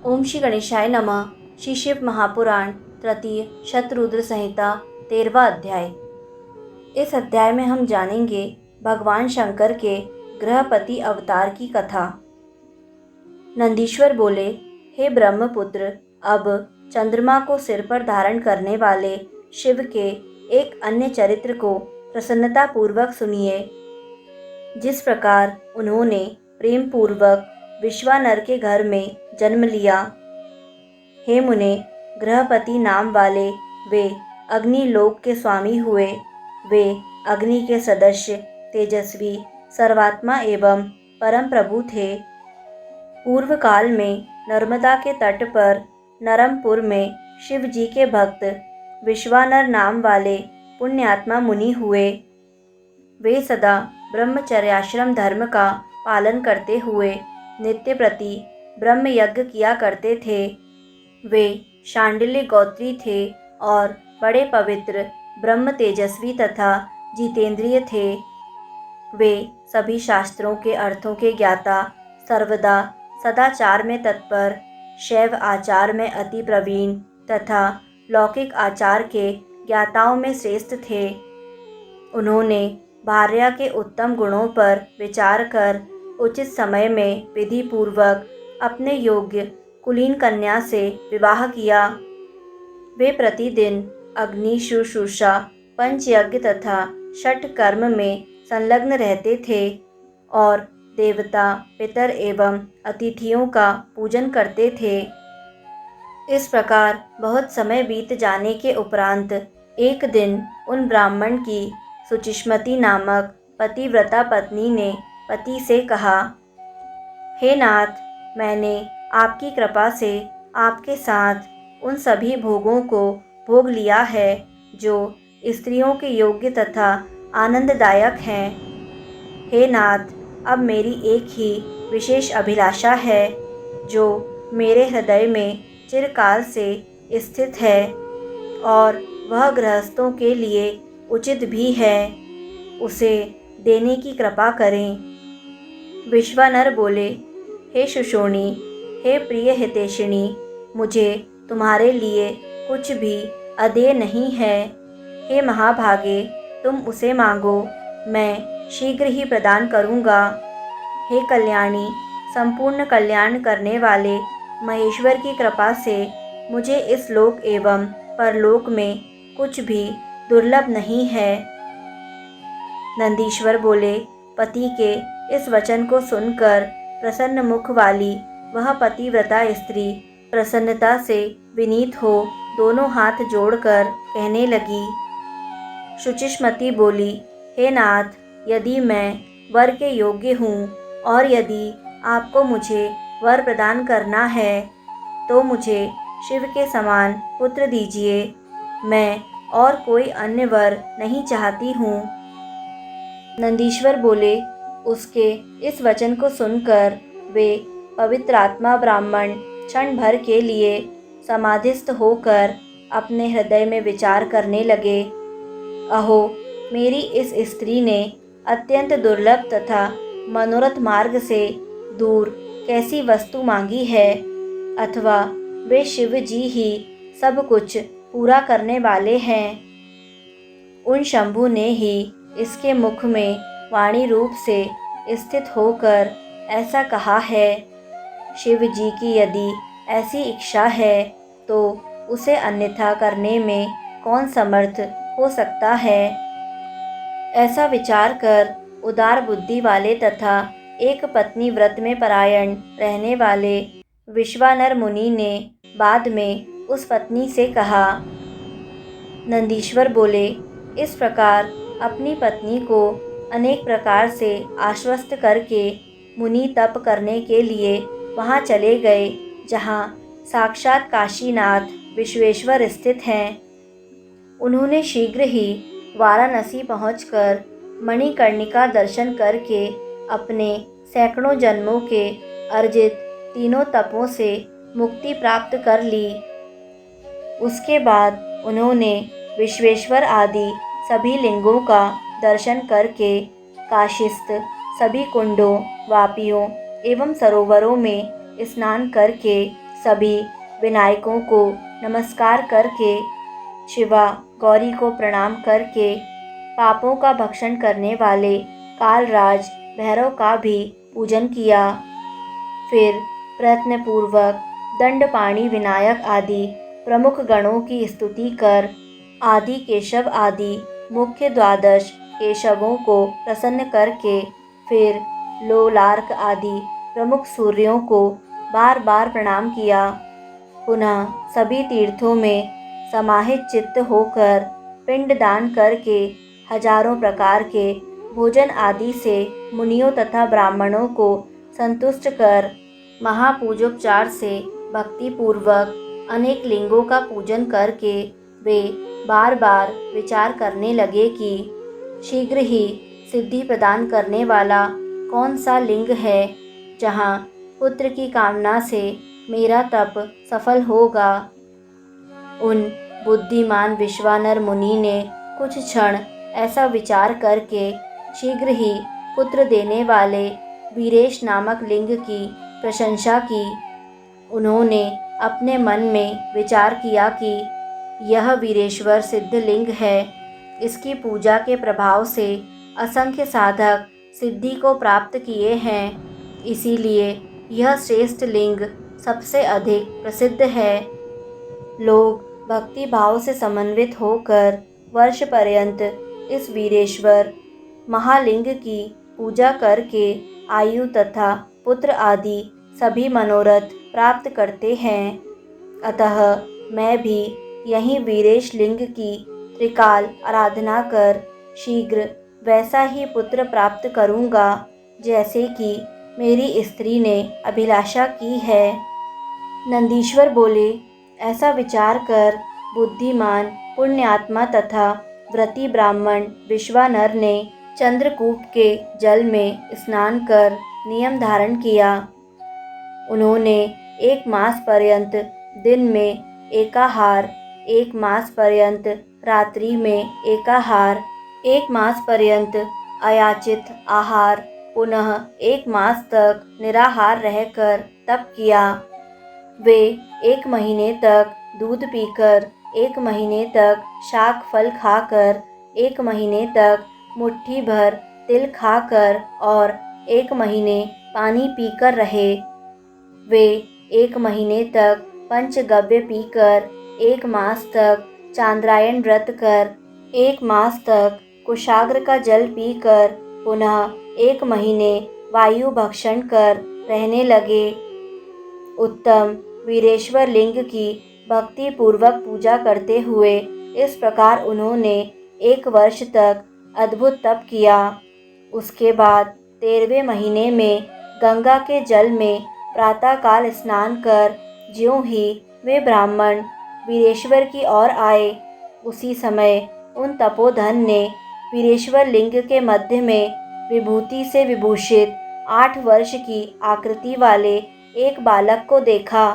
ओम श्री गणेशाय नमः। श्री शिव महापुराण तृतीय शतरुद्र संहिता 13वां अध्याय। इस अध्याय में हम जानेंगे भगवान शंकर के गृहपति अवतार की कथा। नंदीश्वर बोले, हे ब्रह्मपुत्र, अब चंद्रमा को सिर पर धारण करने वाले शिव के एक अन्य चरित्र को प्रसन्नता पूर्वक सुनिए। जिस प्रकार उन्होंने प्रेम पूर्वक विश्वानर के घर में जन्म लिया। हे मुने, गृहपति नाम वाले वे अग्निलोक के स्वामी हुए। वे अग्नि के सदस्य, तेजस्वी, सर्वात्मा एवं परम प्रभु थे। पूर्व काल में नर्मदा के तट पर नरमपुर में शिव जी के भक्त विश्वानर नाम वाले पुण्यात्मा मुनि हुए। वे सदा ब्रह्मचर्याश्रम धर्म का पालन करते हुए नित्य प्रति ब्रह्म यज्ञ किया करते थे। वे शांडिल्य गोत्री थे और बड़े पवित्र, ब्रह्म तेजस्वी तथा जितेंद्रिय थे। वे सभी शास्त्रों के अर्थों के ज्ञाता, सर्वदा सदाचार में तत्पर, शैव आचार में अति प्रवीण तथा लौकिक आचार के ज्ञाताओं में श्रेष्ठ थे। उन्होंने भार्या के उत्तम गुणों पर विचार कर उचित समय में विधि पूर्वक अपने योग्य कुलीन कन्या से विवाह किया। वे प्रतिदिन अग्नि शुश्रूषा, पंचयज्ञ तथा षट कर्म में संलग्न रहते थे और देवता, पितर एवं अतिथियों का पूजन करते थे। इस प्रकार बहुत समय बीत जाने के उपरांत एक दिन उन ब्राह्मण की सुचिस्मति नामक पतिव्रता पत्नी ने पति से कहा, हे नाथ, मैंने आपकी कृपा से आपके साथ उन सभी भोगों को भोग लिया है जो स्त्रियों के योग्य तथा आनंददायक हैं। हे नाथ, अब मेरी एक ही विशेष अभिलाषा है जो मेरे हृदय में चिरकाल से स्थित है और वह गृहस्थों के लिए उचित भी है। उसे देने की कृपा करें। विश्वानर बोले, हे सुशोणी, हे प्रिय हितैषिणी, मुझे तुम्हारे लिए कुछ भी अदेय नहीं है। हे महाभागे, तुम उसे मांगो, मैं शीघ्र ही प्रदान करूँगा। हे कल्याणी, संपूर्ण कल्याण करने वाले महेश्वर की कृपा से मुझे इस लोक एवं परलोक में कुछ भी दुर्लभ नहीं है। नंदीश्वर बोले, पति के इस वचन को सुनकर प्रसन्न मुख वाली वह पतिव्रता स्त्री प्रसन्नता से विनीत हो दोनों हाथ जोड़कर कहने लगी। शुचिस्मति बोली, हे नाथ, यदि मैं वर के योग्य हूँ और यदि आपको मुझे वर प्रदान करना है तो मुझे शिव के समान पुत्र दीजिए। मैं और कोई अन्य वर नहीं चाहती हूँ। नंदीश्वर बोले, उसके इस वचन को सुनकर वे पवित्रात्मा ब्राह्मण क्षण भर के लिए समाधिस्थ होकर अपने हृदय में विचार करने लगे। अहो, मेरी इस स्त्री ने अत्यंत दुर्लभ तथा मनोरथ मार्ग से दूर कैसी वस्तु मांगी है, अथवा वे शिव जी ही सब कुछ पूरा करने वाले हैं। उन शंभु ने ही इसके मुख में वाणी रूप से स्थित होकर ऐसा कहा है। शिव जी की यदि ऐसी इच्छा है तो उसे अन्यथा करने में कौन समर्थ हो सकता है। ऐसा विचार कर उदार बुद्धि वाले तथा एक पत्नी व्रत में परायण रहने वाले विश्वानर मुनि ने बाद में उस पत्नी से कहा। नंदीश्वर बोले, इस प्रकार अपनी पत्नी को अनेक प्रकार से आश्वस्त करके मुनि तप करने के लिए वहाँ चले गए जहाँ साक्षात काशीनाथ विश्वेश्वर स्थित हैं। उन्होंने शीघ्र ही वाराणसी पहुंचकर मणिकर्णिका दर्शन करके अपने सैकड़ों जन्मों के अर्जित तीनों तपों से मुक्ति प्राप्त कर ली। उसके बाद उन्होंने विश्वेश्वर आदि सभी लिंगों का दर्शन करके काशीस्थ सभी कुंडों, वापियों एवं सरोवरों में स्नान करके सभी विनायकों को नमस्कार करके, शिवा गौरी को प्रणाम करके, पापों का भक्षण करने वाले कालराज भैरव का भी पूजन किया। फिर प्रयत्नपूर्वक दंडपाणि विनायक आदि प्रमुख गणों की स्तुति कर आदि केशव आदि मुख्य 12 केशवों को प्रसन्न करके फिर लोलार्क आदि प्रमुख सूर्यों को बार बार प्रणाम किया। पुनः सभी तीर्थों में समाहित चित्त होकर पिंडदान करके हजारों प्रकार के भोजन आदि से मुनियों तथा ब्राह्मणों को संतुष्ट कर महापूजोपचार से भक्तिपूर्वक अनेक लिंगों का पूजन करके वे बार बार विचार करने लगे कि शीघ्र ही सिद्धि प्रदान करने वाला कौन सा लिंग है जहाँ पुत्र की कामना से मेरा तप सफल होगा। उन बुद्धिमान विश्वानर मुनि ने कुछ क्षण ऐसा विचार करके शीघ्र ही पुत्र देने वाले वीरेश नामक लिंग की प्रशंसा की। उन्होंने अपने मन में विचार किया कि यह वीरेश्वर सिद्ध लिंग है। इसकी पूजा के प्रभाव से असंख्य साधक सिद्धि को प्राप्त किए हैं, इसीलिए यह श्रेष्ठ लिंग सबसे अधिक प्रसिद्ध है। लोग भक्ति भाव से समन्वित होकर वर्ष पर्यंत इस वीरेश्वर महालिंग की पूजा करके आयु तथा पुत्र आदि सभी मनोरथ प्राप्त करते हैं। अतः मैं भी यहीं वीरेश लिंग की त्रिकाल आराधना कर शीघ्र वैसा ही पुत्र प्राप्त करूँगा जैसे कि मेरी स्त्री ने अभिलाषा की है। नंदीश्वर बोले, ऐसा विचार कर बुद्धिमान पुण्यात्मा तथा व्रती ब्राह्मण विश्वानर ने चंद्रकूप के जल में स्नान कर नियम धारण किया। उन्होंने 1 मास पर्यंत दिन में एकाहार, 1 मास पर्यंत रात्रि में एकाहार, 1 मास पर्यंत अयाचित आहार, पुनः 1 मास तक निराहार रहकर तप किया। वे 1 महीने तक दूध पीकर, 1 महीने तक शाक फल खाकर, 1 महीने तक मुट्ठी भर तिल खाकर और 1 महीने पानी पीकर रहे। वे 1 महीने तक पंचगव्य पीकर, 1 मास तक चांद्रायण व्रत कर, 1 मास तक कुशाग्र का जल पीकर, पुनः 1 महीने वायु भक्षण कर रहने लगे। उत्तम वीरेश्वर लिंग की भक्ति पूर्वक पूजा करते हुए इस प्रकार उन्होंने 1 वर्ष तक अद्भुत तप किया। उसके बाद 13वें महीने में गंगा के जल में प्रातःकाल स्नान कर ज्यों ही वे ब्राह्मण वीरेश्वर की ओर आए, उसी समय उन तपोधन ने वीरेश्वर लिंग के मध्य में विभूति से विभूषित 8 वर्ष की आकृति वाले एक बालक को देखा।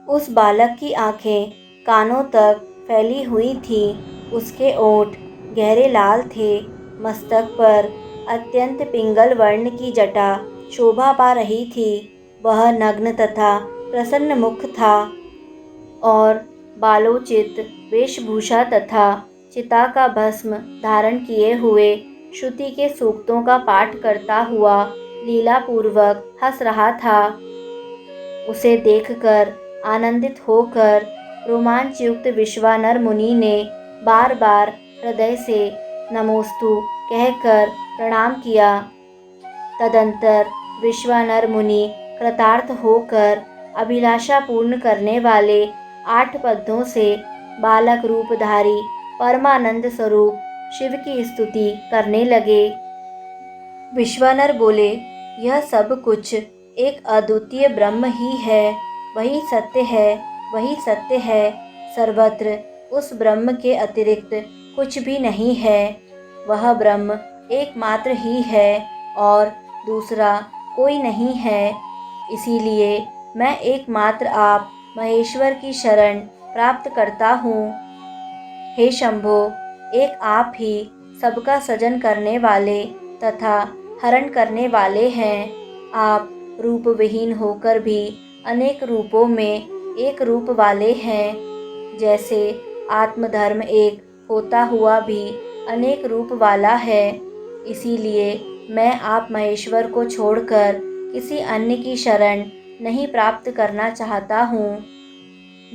उस बालक की आंखें कानों तक फैली हुई थीं, उसके ओंठ गहरे लाल थे, मस्तक पर अत्यंत पिंगल वर्ण की जटा शोभा पा रही थी। वह नग्न तथा प्रसन्न मुख था और बालोचित वेशभूषा तथा चिता का भस्म धारण किए हुए श्रुति के सूक्तों का पाठ करता हुआ लीलापूर्वक हंस रहा था। उसे देखकर आनंदित होकर रोमांचयुक्त विश्वानर मुनि ने बार बार हृदय से नमोस्तु कहकर प्रणाम किया। तदंतर विश्वानर मुनि कृतार्थ होकर अभिलाषा पूर्ण करने वाले 8 पद्यों से बालक रूपधारी परमानंद स्वरूप शिव की स्तुति करने लगे। विश्वानर बोले, यह सब कुछ एक अद्वितीय ब्रह्म ही है, वही सत्य है, वही सत्य है। सर्वत्र उस ब्रह्म के अतिरिक्त कुछ भी नहीं है। वह ब्रह्म एकमात्र ही है और दूसरा कोई नहीं है। इसीलिए मैं एकमात्र आप महेश्वर की शरण प्राप्त करता हूँ। हे शंभो, एक आप ही सबका सजन करने वाले तथा हरण करने वाले हैं। आप रूप विहीन होकर भी अनेक रूपों में एक रूप वाले हैं। जैसे आत्मधर्म एक होता हुआ भी अनेक रूप वाला है, इसीलिए मैं आप महेश्वर को छोड़कर किसी अन्य की शरण नहीं प्राप्त करना चाहता हूँ।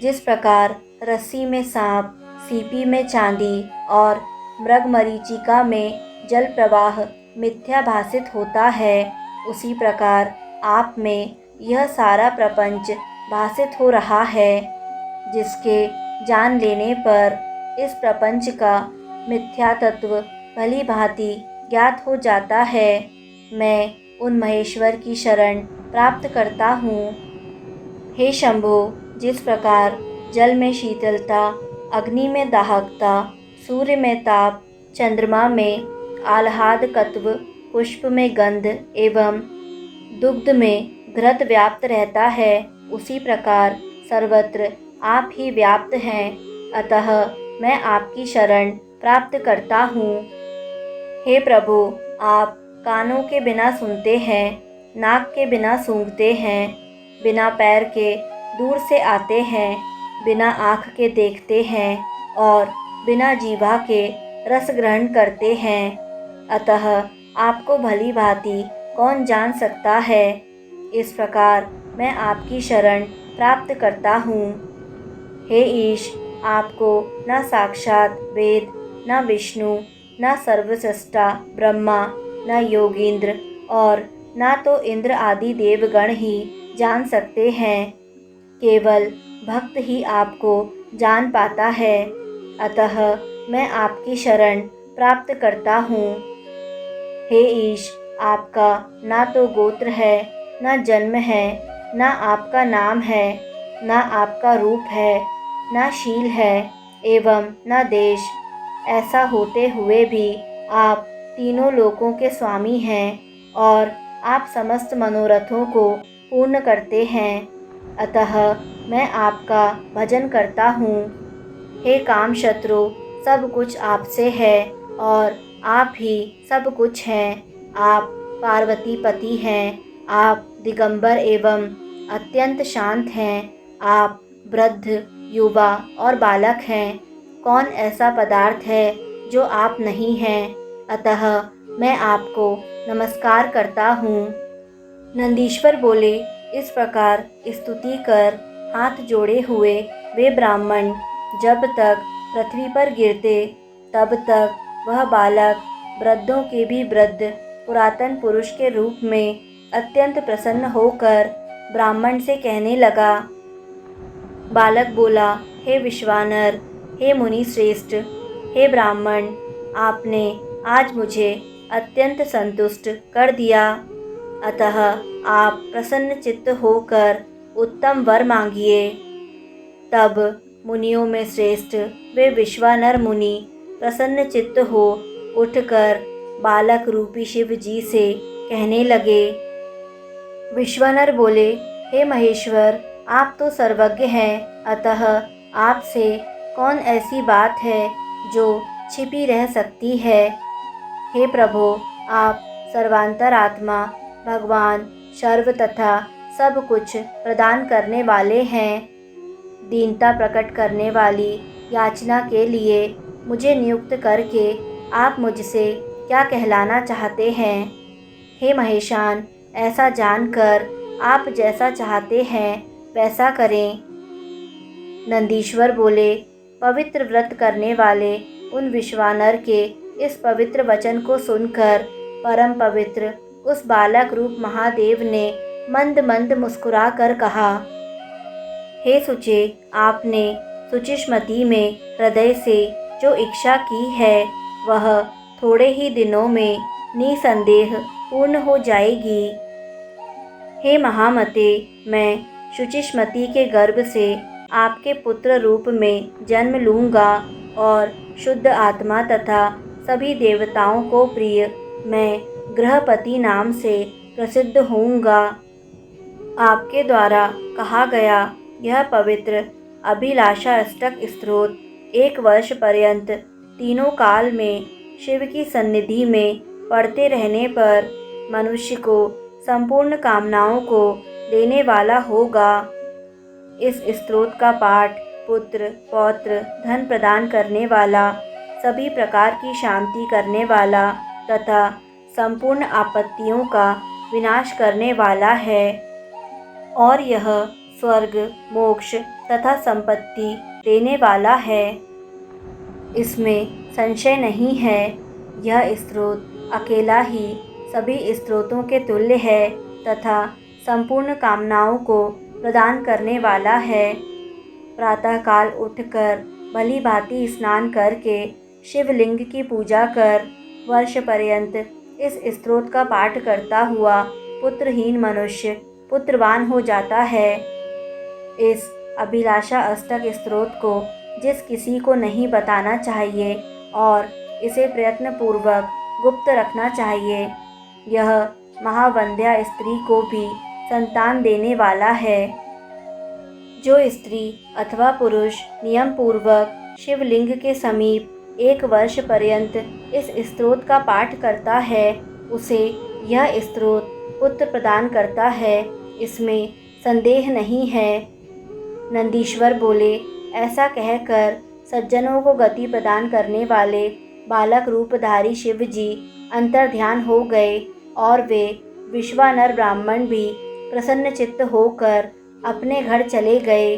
जिस प्रकार रस्सी में सांप, सीपी में चांदी और मृगमरीचिका में जल प्रवाह मिथ्या भासित होता है, उसी प्रकार आप में यह सारा प्रपंच भासित हो रहा है, जिसके जान लेने पर इस प्रपंच का मिथ्या तत्व भली भांति ज्ञात हो जाता है। मैं उन महेश्वर की शरण प्राप्त करता हूँ। हे शंभो, जिस प्रकार जल में शीतलता, अग्नि में दाहकता, सूर्य में ताप, चंद्रमा में आह्लादकत्व, पुष्प में गंध एवं दुग्ध में घृत व्याप्त रहता है, उसी प्रकार सर्वत्र आप ही व्याप्त हैं। अतः मैं आपकी शरण प्राप्त करता हूँ। हे प्रभु, आप कानों के बिना सुनते हैं, नाक के बिना सूंघते हैं, बिना पैर के दूर से आते हैं, बिना आँख के देखते हैं और बिना जीवा के रस ग्रहण करते हैं। अतः आपको भली भांति कौन जान सकता है। इस प्रकार मैं आपकी शरण प्राप्त करता हूँ। हे ईश, आपको न साक्षात वेद, न विष्णु, न सर्वसृष्टा ब्रह्मा, न योगींद्र और न तो इंद्र आदि देवगण ही जान सकते हैं। केवल भक्त ही आपको जान पाता है। अतः मैं आपकी शरण प्राप्त करता हूँ। हे ईश, आपका ना तो गोत्र है, न जन्म है, न आपका नाम है, न आपका रूप है, न शील है एवं न देश। ऐसा होते हुए भी आप तीनों लोकों के स्वामी हैं और आप समस्त मनोरथों को पूर्ण करते हैं। अतः मैं आपका भजन करता हूँ। हे काम शत्रु, सब कुछ आपसे है और आप ही सब कुछ हैं। आप पार्वती पति हैं, आप दिगंबर एवं अत्यंत शांत हैं, आप वृद्ध, युवा और बालक हैं। कौन ऐसा पदार्थ है जो आप नहीं हैं। अतः मैं आपको नमस्कार करता हूँ। नंदीश्वर बोले, इस प्रकार स्तुति कर हाथ जोड़े हुए वे ब्राह्मण जब तक पृथ्वी पर गिरते, तब तक वह बालक वृद्धों के भी वृद्ध पुरातन पुरुष के रूप में अत्यंत प्रसन्न होकर ब्राह्मण से कहने लगा। बालक बोला, हे विश्वानर, हे मुनि श्रेष्ठ, हे ब्राह्मण, आपने आज मुझे अत्यंत संतुष्ट कर दिया। अतः आप प्रसन्न चित्त होकर उत्तम वर मांगिए। तब मुनियों में श्रेष्ठ वे विश्वानर मुनि प्रसन्न चित्त हो उठकर बालक रूपी शिव जी से कहने लगे। विश्वानर बोले, हे महेश्वर, आप तो सर्वज्ञ हैं, अतः आपसे कौन ऐसी बात है जो छिपी रह सकती है। हे प्रभु, आप सर्वांतरात्मा, भगवान, सर्व तथा सब कुछ प्रदान करने वाले हैं। दीनता प्रकट करने वाली याचना के लिए मुझे नियुक्त करके आप मुझसे क्या कहलाना चाहते हैं। हे महेशान, ऐसा जानकर आप जैसा चाहते हैं वैसा करें। नंदीश्वर बोले, पवित्र व्रत करने वाले उन विश्वानर के इस पवित्र वचन को सुनकर परम पवित्र उस बालक रूप महादेव ने मंद मंद मुस्कुरा कर कहा, हे सुचे, आपने सुचिष्मति में हृदय से जो इच्छा की है वह थोड़े ही दिनों में निसंदेह पूर्ण हो जाएगी। हे महामते, मैं शुचिष्मति के गर्भ से आपके पुत्र रूप में जन्म लूँगा और शुद्ध आत्मा तथा सभी देवताओं को प्रिय मैं गृहपति नाम से प्रसिद्ध होऊंगा। आपके द्वारा कहा गया यह पवित्र अभिलाषा अष्टक स्तोत्र 1 वर्ष पर्यंत तीनों काल में शिव की सन्निधि में पढ़ते रहने पर मनुष्य को संपूर्ण कामनाओं को देने वाला होगा। इस स्तोत्र का पाठ पुत्र, पौत्र, धन प्रदान करने वाला, सभी प्रकार की शांति करने वाला तथा संपूर्ण आपत्तियों का विनाश करने वाला है और यह स्वर्ग, मोक्ष तथा संपत्ति देने वाला है। इसमें संशय नहीं है। यह स्तोत्र अकेला ही सभी स्तोत्रों के तुल्य है तथा संपूर्ण कामनाओं को प्रदान करने वाला है। प्रातःकाल उठकर भली भांति स्नान करके शिवलिंग की पूजा कर वर्ष पर्यंत इस स्तोत्र का पाठ करता हुआ पुत्रहीन मनुष्य पुत्रवान हो जाता है। इस अभिलाषा अष्टक स्तोत्र को जिस किसी को नहीं बताना चाहिए और इसे प्रयत्नपूर्वक गुप्त रखना चाहिए। यह महावंद्या स्त्री को भी संतान देने वाला है। जो स्त्री अथवा पुरुष नियम पूर्वक शिवलिंग के समीप 1 वर्ष पर्यंत इस स्तोत्र का पाठ करता है, उसे यह स्तोत्र पुत्र प्रदान करता है, इसमें संदेह नहीं है। नंदीश्वर बोले, ऐसा कहकर सज्जनों को गति प्रदान करने वाले बालक रूपधारी शिव जी अंतर्ध्यान हो गए और वे विश्वानर ब्राह्मण भी प्रसन्न चित्त होकर अपने घर चले गए।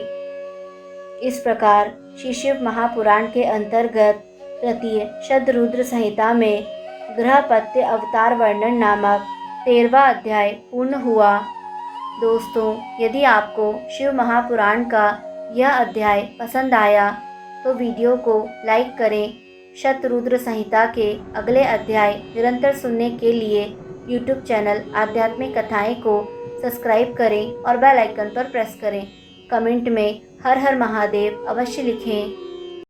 इस प्रकार श्री शिव महापुराण के अंतर्गत तृतीय शतरुद्र संहिता में गृहपत्य अवतार वर्णन नामक 13वां अध्याय पूर्ण हुआ। दोस्तों, यदि आपको शिव महापुराण का यह अध्याय पसंद आया तो वीडियो को लाइक करें। शतरुद्र संहिता के अगले अध्याय निरंतर सुनने के लिए यूट्यूब चैनल आध्यात्मिक कथाएं को सब्सक्राइब करें और बेल आइकन पर प्रेस करें। कमेंट में हर हर महादेव अवश्य लिखें।